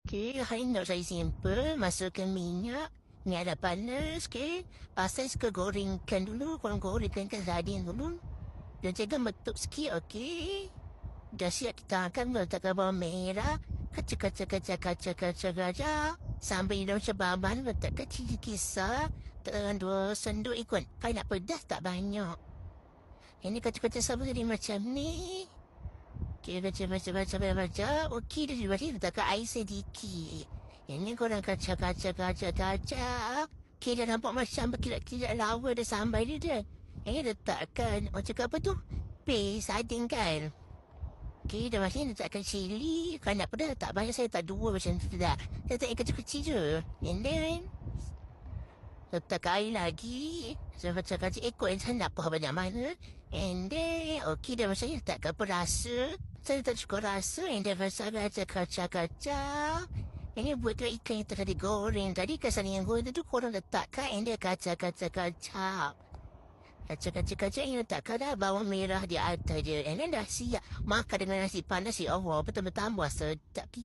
Okey, hari ni nak saya simple, masukkan minyak, ni ada panas, okey. Saya suka gorengkan dulu, korang gorengkan sardin dulu. Dan jaga metuk sikit, okey. Dah siap kita akan letakkan bawang merah, kacang, sambil daun cababan letakkan cili kisar, dan 2 sendok ikut. Kau nak pedas tak banyak. Ini kacang sambil jadi macam ni. Okey, baca. Okey, dah letakkan air sedikit. Ini korang kacang. Okey, dah nampak macam berkilat-kilat lawa dah sampai dia dah. Ini letakkan, cakap apa tu? Sardin kan? Okey, dah macam ni letakkan cili. Kalau nak pedas tak banyak, saya tak 2 macam tu dah. Saya letak yang kecil-kecil je. And then, letakkan air lagi. Saya kacang ikut yang saya nak apa banyak mana. And then, okey dah macam ni letakkan perasa. Saya tak cukup rasa. And then, saya kacang. Ini buat ikan yang tadi goreng. Tadi kesan yang goreng tu korang letakkan. And then, kacang. Kacang ini letakkan dah bawang merah di atas dia. And then dah siap. Makan dengan nasi panas. Ya Allah, betul-betul tambah sedap.